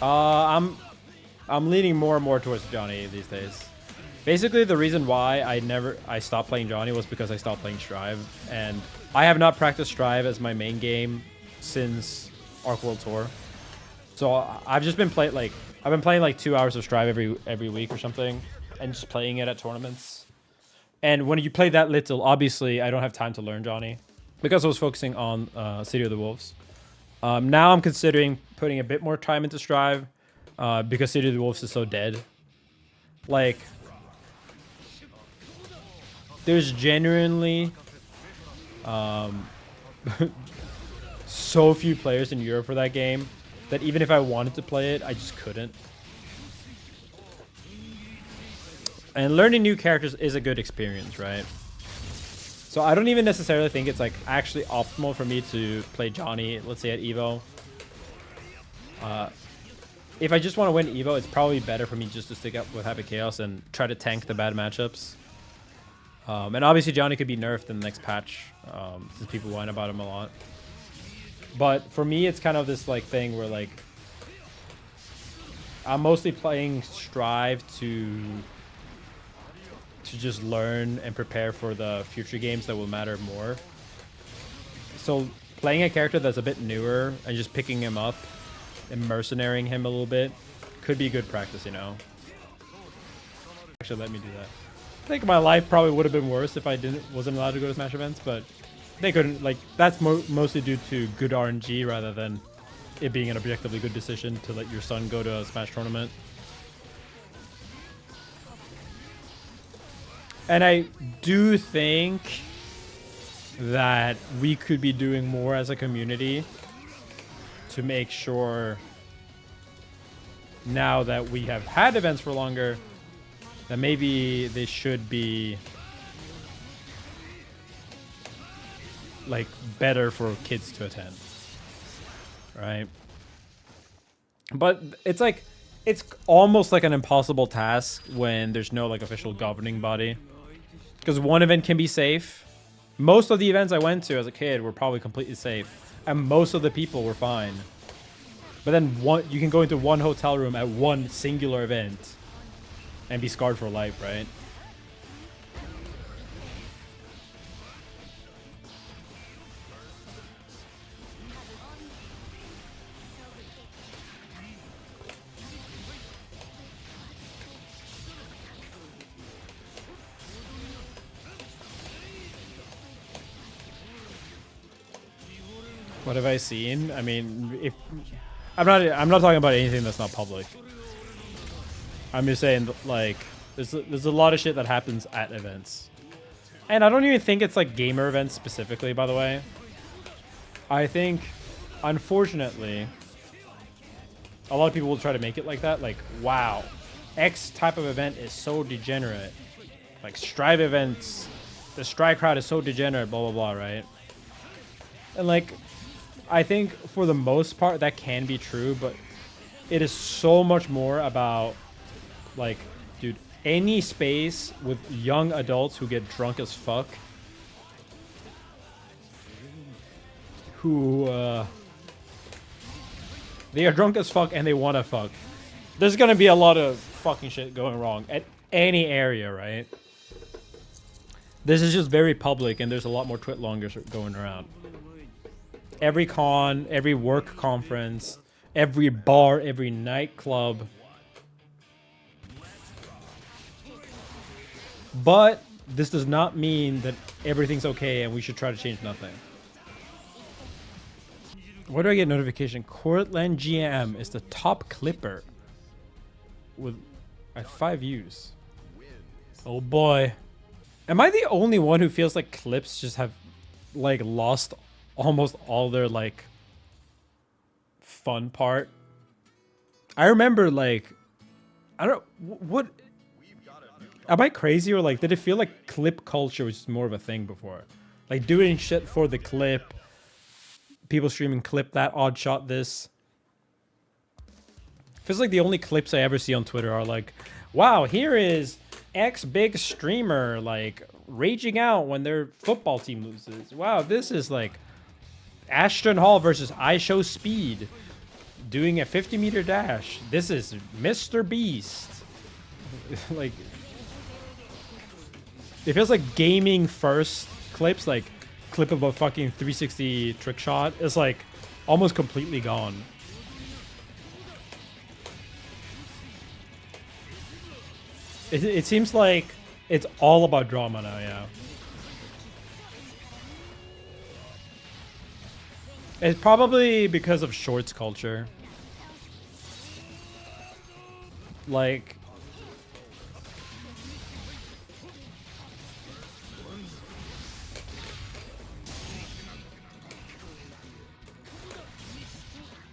I'm leaning more and more towards Johnny these days. Basically, the reason why I stopped playing Johnny was because I stopped playing Strive, and I have not practiced Strive as my main game since Arc World Tour. So I've just been I've been playing like 2 hours of Strive every week or something, and just playing it at tournaments. And when you play that little, obviously I don't have time to learn Johnny because I was focusing on City of the Wolves. Now I'm considering putting a bit more time into Strive because City of the Wolves is so dead. Like, there's genuinely so few players in Europe for that game that even if I wanted to play it, I just couldn't. And learning new characters is a good experience, right? So I don't even necessarily think it's like actually optimal for me to play Johnny, let's say at EVO. If I just want to win EVO, it's probably better for me just to stick up with Happy Chaos and try to tank the bad matchups. And obviously Johnny could be nerfed in the next patch, since people whine about him a lot. But for me, it's kind of this like thing where like I'm mostly playing Strive to just learn and prepare for the future games that will matter more. So playing a character that's a bit newer and just picking him up and mercenarying him a little bit could be good practice, you know. Actually, let me do that. I think my life probably would have been worse if I wasn't allowed to go to Smash events, but they couldn't. Like, that's mostly due to good RNG rather than it being an objectively good decision to let your son go to a Smash tournament. And I do think that we could be doing more as a community to make sure, now that we have had events for longer, that maybe they should be like better for kids to attend, right? But it's like, it's almost like an impossible task when there's no like official governing body, because one event can be safe. Most of the events I went to as a kid were probably completely safe, and most of the people were fine. But then you can go into one hotel room at one singular event and be scarred for life, right? What have I seen? I mean, if I'm not talking about anything that's not public. I'm just saying, like, there's a lot of shit that happens at events. And I don't even think it's like gamer events specifically, by the way. I think, unfortunately, a lot of people will try to make it like that. Like, wow, X type of event is so degenerate. Like, Strive events, the Strive crowd is so degenerate, blah, blah, blah, right? And, like, I think for the most part that can be true, but it is so much more about, like, dude, any space with young adults who get drunk as fuck, who they are drunk as fuck and they want to fuck. There's gonna be a lot of fucking shit going wrong at any area, right? This is just very public, and there's a lot more twit-longers going around. Every con, every work conference, every bar, every nightclub. But this does not mean that everything's okay and we should try to change nothing. Where do I get notification? Cortland GM is the top clipper with at 5 views. Oh boy. Am I the only one who feels like clips just have like lost almost all their like fun part? I remember, like, I don't know, what am I crazy, or like did it feel like clip culture was more of a thing before? Like doing shit for the clip, people streaming clip that, odd shot this. Feels like the only clips I ever see on Twitter are like, wow, here is X big streamer like raging out when their football team loses. Wow, this is like Ashton Hall versus I Show Speed. doing a 50-meter dash. This is Mr. Beast. Like, it feels like gaming first clips, like clip of a fucking 360 trick shot is like almost completely gone. It seems like it's all about drama now, yeah. It's probably because of shorts culture. Like,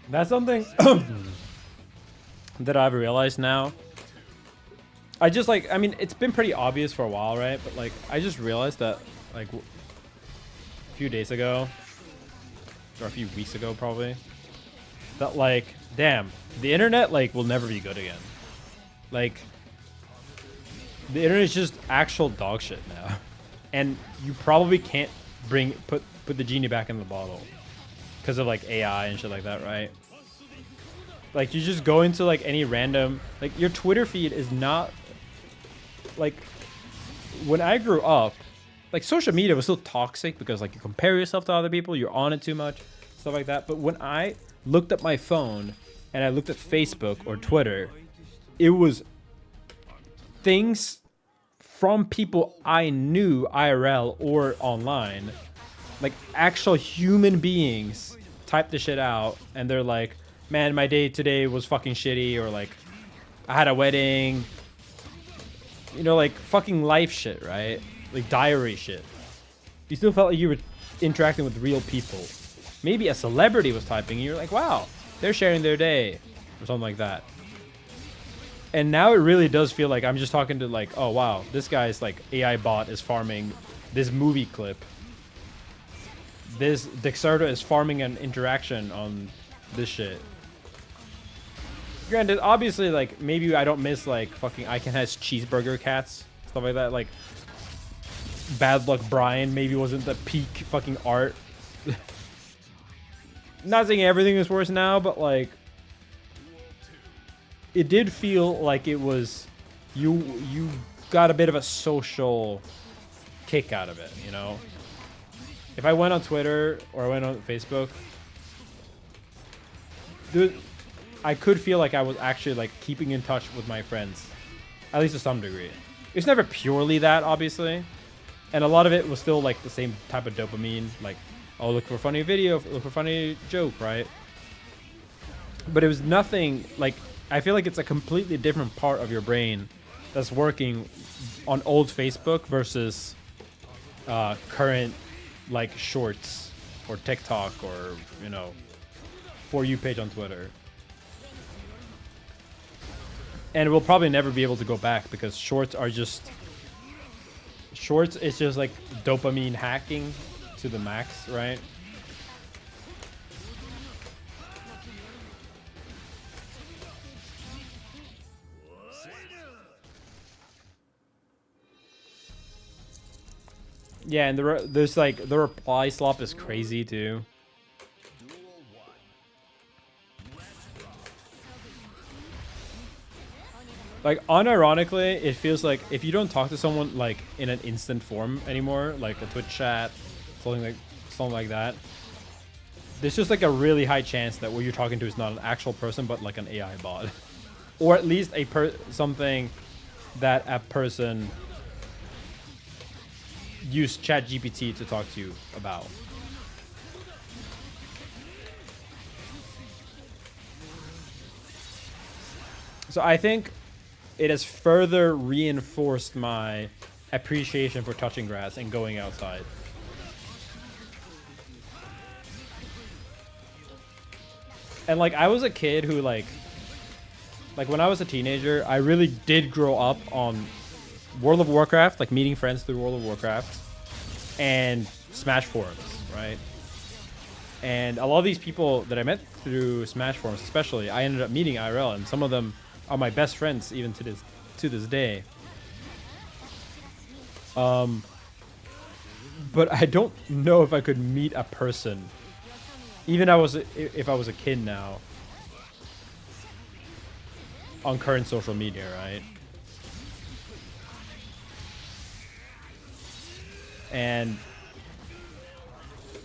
that's something that I've realized now. I just like, I mean, it's been pretty obvious for a while, right? But like, I just realized that like a few days ago, or a few weeks ago probably, that like, damn, the internet like will never be good again. Like, the internet is just actual dog shit now. And you probably can't put the genie back in the bottle because of like AI and shit like that, right? Like, you just go into like any random, like your Twitter feed is not like, when I grew up, like social media was still toxic because like you compare yourself to other people, you're on it too much, stuff like that. But when I looked at my phone and I looked at Facebook or Twitter, it was things from people I knew IRL or online, like actual human beings type the shit out and they're like, man, my day today was fucking shitty, or like I had a wedding, you know, like fucking life shit, right? Like diary shit. You still felt like you were interacting with real people. Maybe a celebrity was typing and you're like, wow, they're sharing their day or something like that. And now it really does feel like I'm just talking to like, oh wow, this guy's like AI bot is farming this movie clip. This Dexerto is farming an interaction on this shit. Granted, obviously, like, maybe I don't miss, like, fucking Icon has cheeseburger cats, stuff like that. Like, Bad Luck Brian maybe wasn't the peak fucking art. Not saying everything is worse now, but, like, it did feel like it was, you got a bit of a social kick out of it, you know? If I went on Twitter or I went on Facebook, I could feel like I was actually like keeping in touch with my friends, at least to some degree. It's never purely that, obviously, and a lot of it was still like the same type of dopamine, like, oh, look for a funny video, look for a funny joke, right? But it was nothing like, I feel like it's a completely different part of your brain that's working on old Facebook versus current like shorts or TikTok or, you know, For You page on Twitter. And we'll probably never be able to go back because shorts is just like dopamine hacking to the max, right? Yeah, and there's like the reply slop is crazy too. Like, unironically, it feels like if you don't talk to someone like in an instant form anymore, like a Twitch chat, something like that, there's just like a really high chance that what you're talking to is not an actual person, but like an AI bot, or at least something that a person used ChatGPT to talk to you about. So I think it has further reinforced my appreciation for touching grass and going outside. And like, I was a kid who like when I was a teenager, I really did grow up on World of Warcraft, like meeting friends through World of Warcraft and Smash forums, right? And a lot of these people that I met through Smash forums, especially, I ended up meeting IRL, and some of them are my best friends even to this day. But I don't know if I could meet a person, even if I was a kid now, on current social media, right? And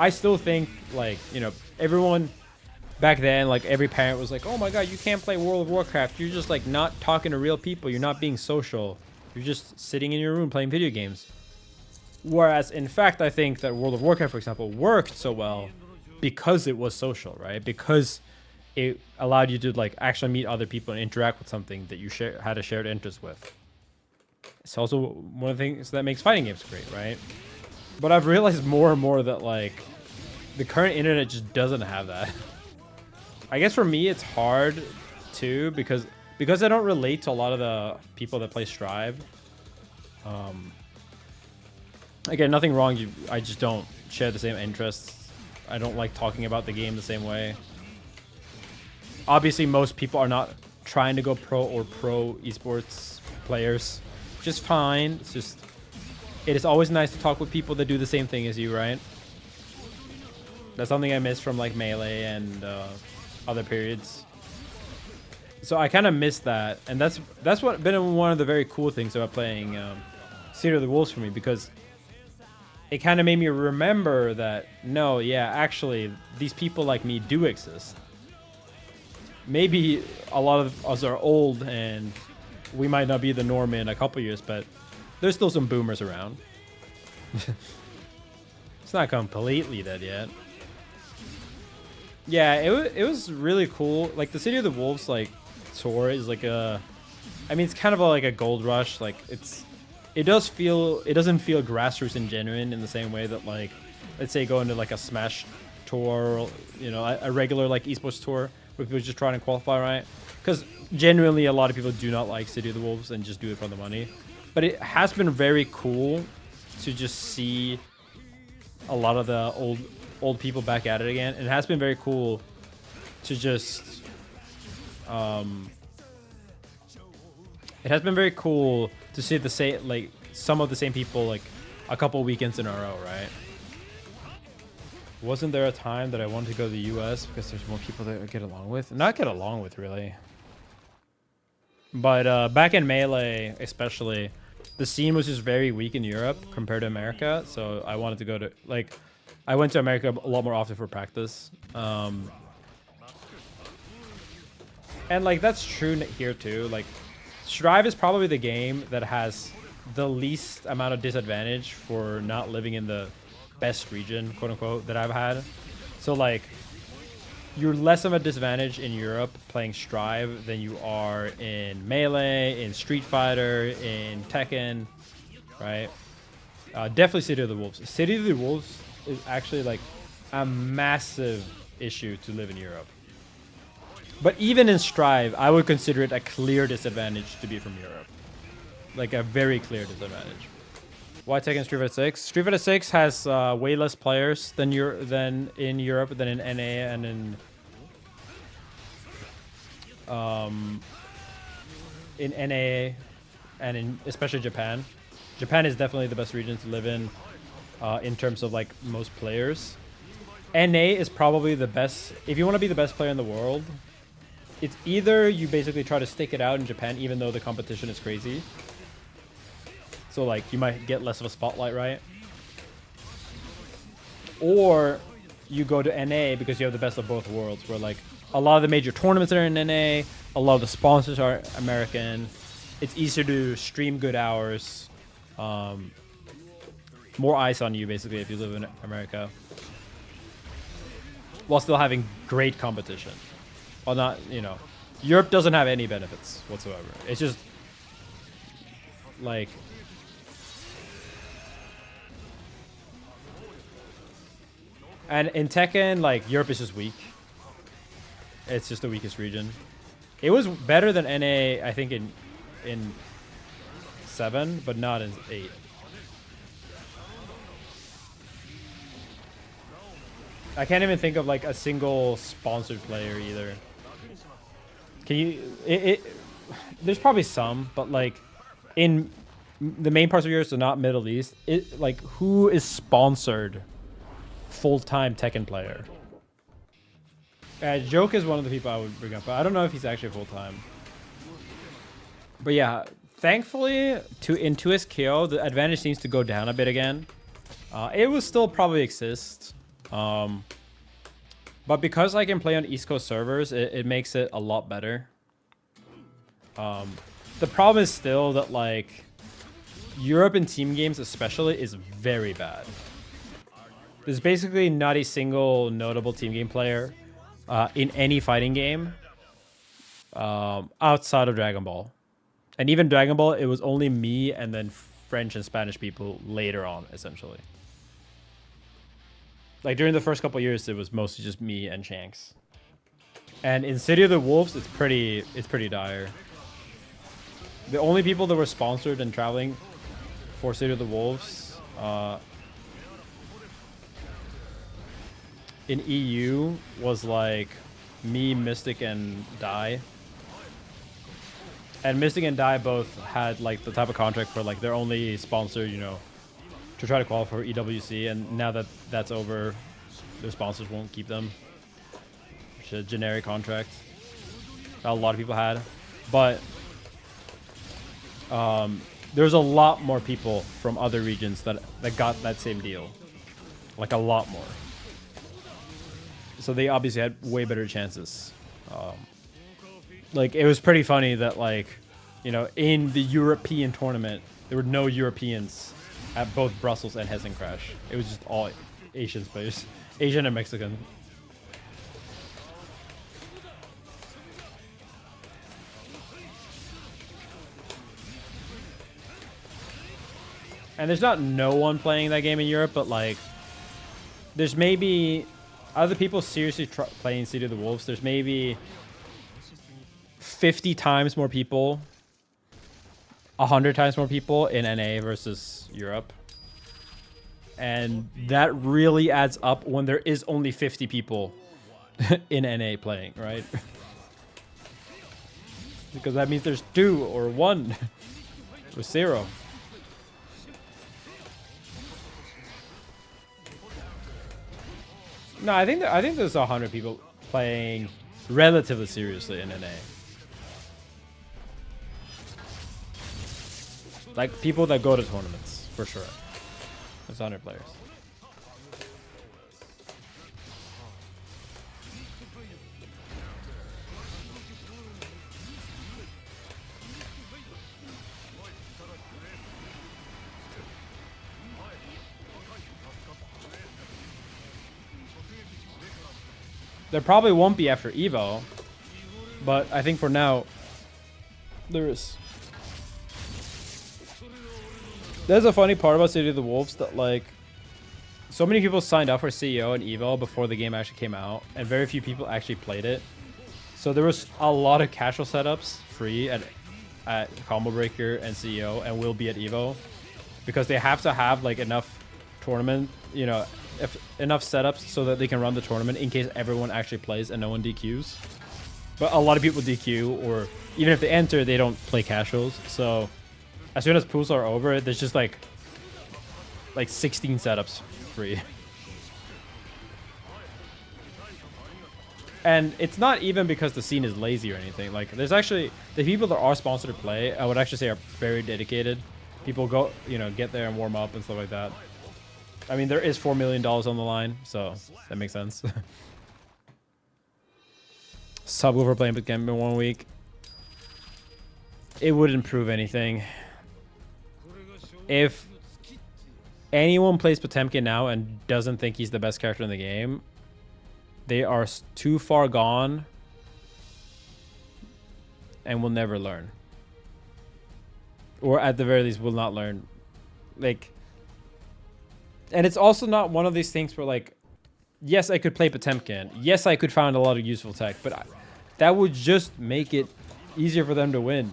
I still think, like, you know, everyone back then, like, every parent was like, oh my god, you can't play World of Warcraft. You're just, like, not talking to real people. You're not being social. You're just sitting in your room playing video games. Whereas, in fact, I think that World of Warcraft, for example, worked so well because it was social, right? Because it allowed you to, like, actually meet other people and interact with something that you had a shared interest with. It's also one of the things that makes fighting games great, right? But I've realized more and more that, like, the current internet just doesn't have that. I guess for me, it's hard, too, because I don't relate to a lot of the people that play Strive. Again, nothing wrong. I just don't share the same interests. I don't like talking about the game the same way. Obviously, most people are not trying to go pro or pro esports players. Just fine. It's just, it is always nice to talk with people that do the same thing as you, right? That's something I miss from, like, Melee and other periods. So I kind of miss that, and that's what been one of the very cool things about playing City of the Wolves for me, because it kind of made me remember that, no, yeah, actually, these people like me do exist. Maybe a lot of us are old and we might not be the norm in a couple years, but there's still some boomers around. It's not completely dead yet. Yeah, it was really cool. Like, the City of the Wolves, like, tour is like a, I mean, it's kind of like a gold rush. Like, it doesn't feel grassroots and genuine in the same way that, like, let's say go into like a Smash tour, you know, a regular like esports tour where people just trying to qualify, right? Because genuinely a lot of people do not like City of the Wolves and just do it for the money. But it has been very cool to just see a lot of the old people back at it again. And it has been very cool to just it has been very cool to see the same, like, some of the same people, like, a couple weekends in a row, right? Wasn't there a time that I wanted to go to the US because there's more people that I get along with? Not get along with, really. But back in Melee, especially, the scene was just very weak in Europe compared to America. So I wanted to go to, like, I went to America a lot more often for practice. And, like, that's true here, too. Like, Strive is probably the game that has the least amount of disadvantage for not living in the best region, quote unquote, that I've had. So, like, you're less of a disadvantage in Europe playing Strive than you are in Melee, in Street Fighter, in Tekken, right? Definitely City of the Wolves. City of the Wolves is actually, like, a massive issue to live in Europe. But even in Strive, I would consider it a clear disadvantage to be from Europe. Like, a very clear disadvantage. Why Tekken Street Fighter 6? Street Fighter 6 has way less players than in Europe, than in NA and in NA and in especially Japan. Japan is definitely the best region to live in terms of, like, most players. NA is probably the best. If you want to be the best player in the world, it's either you basically try to stick it out in Japan even though the competition is crazy. So, like, you might get less of a spotlight, right? Or you go to NA because you have the best of both worlds, where, like, a lot of the major tournaments are in NA, a lot of the sponsors are American. It's easier to stream good hours. More eyes on you, basically, if you live in America. While still having great competition. Well, not, you know, Europe doesn't have any benefits whatsoever. It's just, like, and in Tekken, like, Europe is just weak. It's just the weakest region. It was better than NA, I think, in 7, but not in 8. I can't even think of, like, a single sponsored player either. Can you? There's probably some, but, like, in the main parts of Europe, so not Middle East, like, who is sponsored full-time Tekken player? Joke is one of the people I would bring up, but I don't know if he's actually full-time. But yeah, thankfully in 2SKO, the advantage seems to go down a bit again. It will still probably exist. But because I can play on East Coast servers, it makes it a lot better. The problem is still that like Europe in team games especially is very bad. There's basically not a single notable team game player in any fighting game outside of Dragon Ball. And even Dragon Ball, it was only me and then French and Spanish people later on, essentially. Like during the first couple of years, it was mostly just me and Shanks. And in City of the Wolves, it's pretty dire. The only people that were sponsored and traveling for City of the Wolves in EU was like me, Mystic, and Dai. And Mystic and Dai both had like the type of contract where like they're only sponsored, you know, to try to qualify for EWC. And now that that's over, their sponsors won't keep them. Which is a generic contract that a lot of people had. But there's a lot more people from other regions that got that same deal. Like a lot more. So they obviously had way better chances. Like, it was pretty funny that, like, you know, in the European tournament, there were no Europeans at both Brussels and Hessen Crash. It was just all Asian players. Asian and Mexican. And there's not no one playing that game in Europe, but, like, there's maybe other people seriously playing City of the Wolves. There's maybe 50 times more people, 100 times more people in NA versus Europe. And that really adds up when there is only 50 people in NA playing, right? Because that means there's 2 or 1 or 0. No, I think there's 100 people playing relatively seriously in NA. Like, people that go to tournaments, for sure. There's 100 players. There probably won't be after EVO, but I think for now, there is. There's a funny part about City of the Wolves that, like, so many people signed up for CEO and EVO before the game actually came out, and very few people actually played it. So there was a lot of casual setups free at Combo Breaker and CEO, and will be at EVO, because they have to have like enough tournament, you know, enough setups so that they can run the tournament in case everyone actually plays and no one DQs. But a lot of people DQ, or even if they enter, they don't play casuals. So as soon as pools are over, there's just like 16 setups free. And it's not even because the scene is lazy or anything. Like, there's actually the people that are sponsored to play, I would actually say, are very dedicated. People go, you know, get there and warm up and stuff like that. I mean, there is $4 million on the line, so that makes sense. Subwoofer playing with game in 1 week. It wouldn't prove anything. If anyone plays Potemkin now and doesn't think he's the best character in the game, they are too far gone and will never learn. Or at the very least will not learn. Like, and it's also not one of these things where, like, yes, I could play Potemkin. Yes, I could find a lot of useful tech, but that would just make it easier for them to win.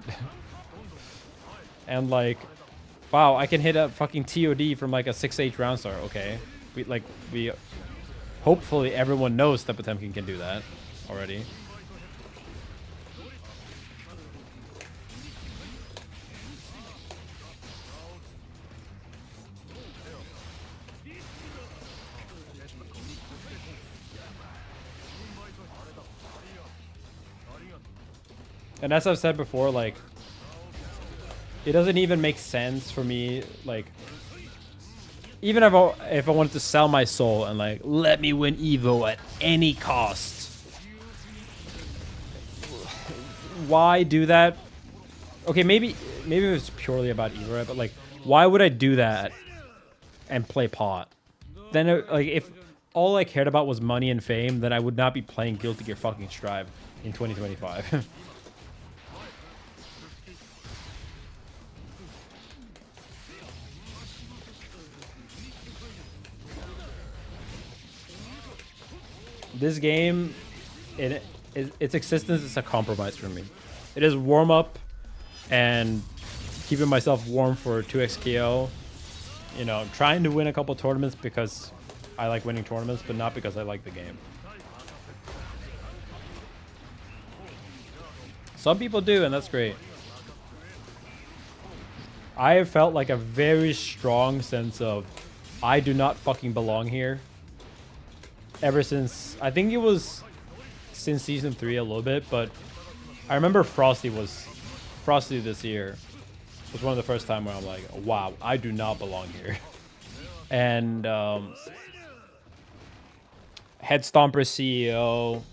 And, like, wow, I can hit a fucking TOD from, like, a 6H round star. Okay. We hopefully everyone knows that Potemkin can do that already. And as I've said before, like, It doesn't even make sense for me, like, even if I wanted to sell my soul and like, let me win EVO at any cost. Why do that? Okay, maybe it's purely about EVO, right? But like, why would I do that and play pot? Then like, if all I cared about was money and fame, then I would not be playing Guilty Gear fucking Strive in 2025. This game, its existence is a compromise for me. It is warm up and keeping myself warm for 2xKO. You know, trying to win a couple tournaments because I like winning tournaments, but not because I like the game. Some people do, and that's great. I have felt like a very strong sense of I do not fucking belong here. Ever since, I think it was since season 3 a little bit, but I remember Frosty this year was one of the first time where I'm like, wow, I do not belong here. And Head Stomper CEO,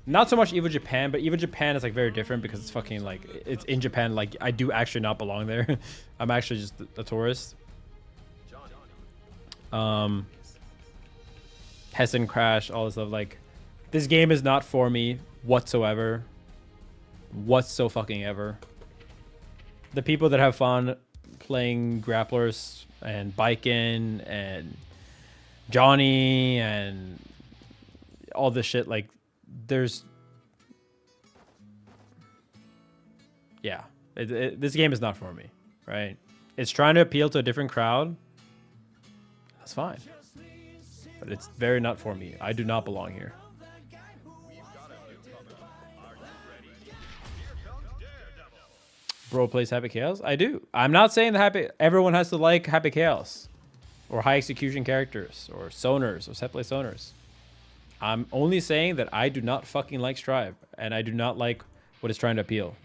not so much EVO Japan, but EVO Japan is like very different because it's fucking like, it's in Japan. Like, I do actually not belong there. I'm actually just a tourist. Hessen Crash, all this stuff. Like, this game is not for me whatsoever. Whatso-fucking-ever. The people that have fun playing grapplers and biking and Johnny and all this shit, like, there's... Yeah. This game is not for me, right? It's trying to appeal to a different crowd. That's fine. But it's very not for me. I do not belong here. Bro plays Happy Chaos? I do. I'm not saying that everyone has to like Happy Chaos or high execution characters or soners or set play soners. I'm only saying that I do not fucking like Strive and I do not like what it's trying to appeal.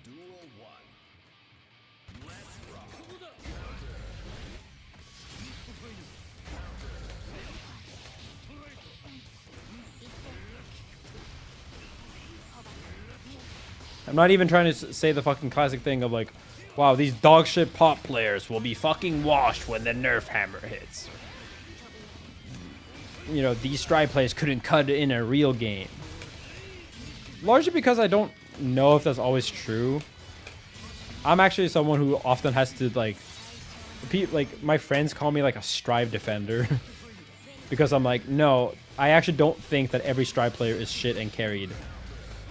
I'm not even trying to say the fucking classic thing of like, wow, these dog shit pop players will be fucking washed when the nerf hammer hits. You know, these Strive players couldn't cut it in a real game. Largely because I don't know if that's always true. I'm actually someone who often has to like my friends call me like a Strive defender. Because I'm like, no, I actually don't think that every Strive player is shit and carried.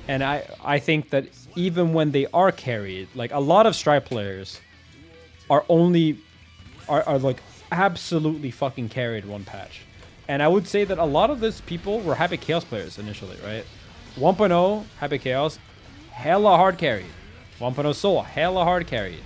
And I think that even when they are carried, like a lot of Strive players are like absolutely fucking carried one patch. And I would say that a lot of these people were Happy Chaos players initially, right? 1.0 Happy Chaos, hella hard carried. 1.0 Soul, hella hard carried.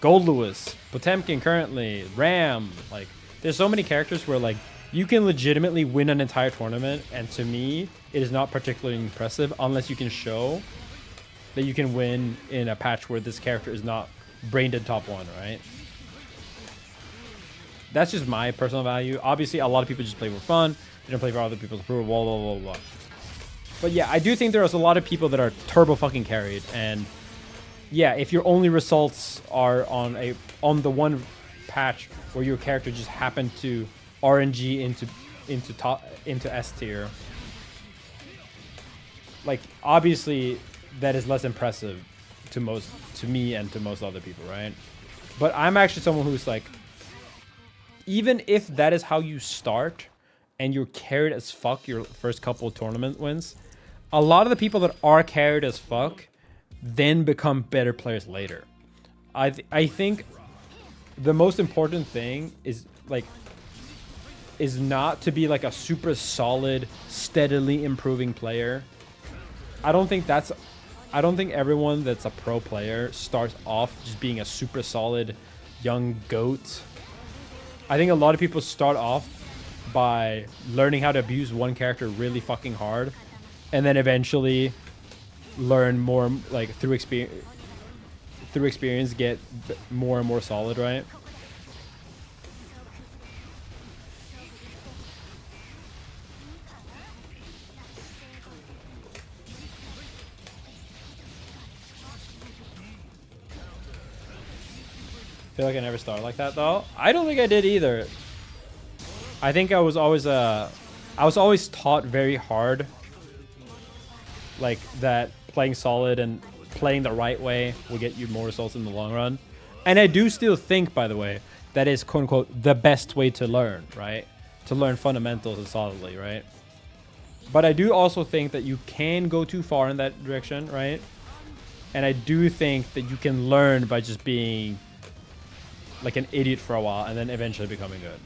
Gold Lewis, Potemkin currently, Ram, like there's so many characters where like you can legitimately win an entire tournament, and to me, it is not particularly impressive unless you can show that you can win in a patch where this character is not brain dead top 1, right? That's just my personal value. Obviously, a lot of people just play for fun. They don't play for other people's approval, blah, blah, blah, blah. But yeah, I do think there's a lot of people that are turbo fucking carried, and yeah, if your only results are on the one patch where your character just happened to RNG into S tier, like obviously that is less impressive to me and to most other people, right? But I'm actually someone who's like, even if that is how you start and you're carried as fuck your first couple of tournament wins, a lot of the people that are carried as fuck then become better players later. I think the most important thing is not to be like a super solid, steadily improving player. I don't think everyone that's a pro player starts off just being a super solid young goat. I think a lot of people start off by learning how to abuse one character really fucking hard, and then eventually learn more, like through experience, get more and more solid, right? Feel like I never started like that though. I don't think I did either. I think I was always taught very hard, like that playing solid and playing the right way will get you more results in the long run. And I do still think, by the way, that is quote unquote the best way to learn, right? To learn fundamentals and solidly, right? But I do also think that you can go too far in that direction, right? And I do think that you can learn by just being like an idiot for a while and then eventually becoming good.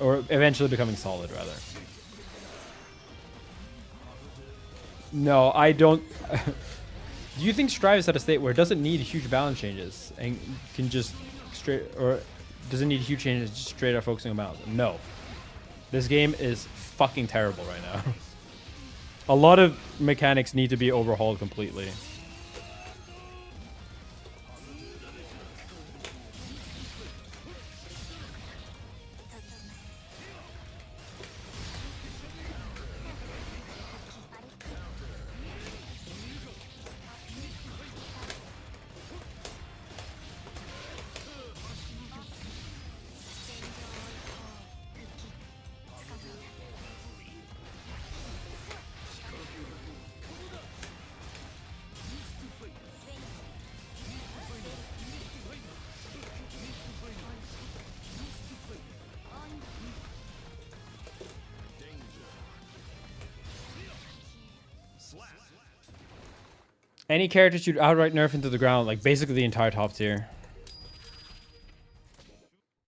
Or eventually becoming solid, rather. No, I don't. Do you think Strive is at a state where it doesn't need huge balance changes and can just straight, or doesn't need huge changes, just straight up focusing on balance? No. This game is fucking terrible right now. A lot of mechanics need to be overhauled completely. Any characters you'd outright nerf into the ground, like basically the entire top tier.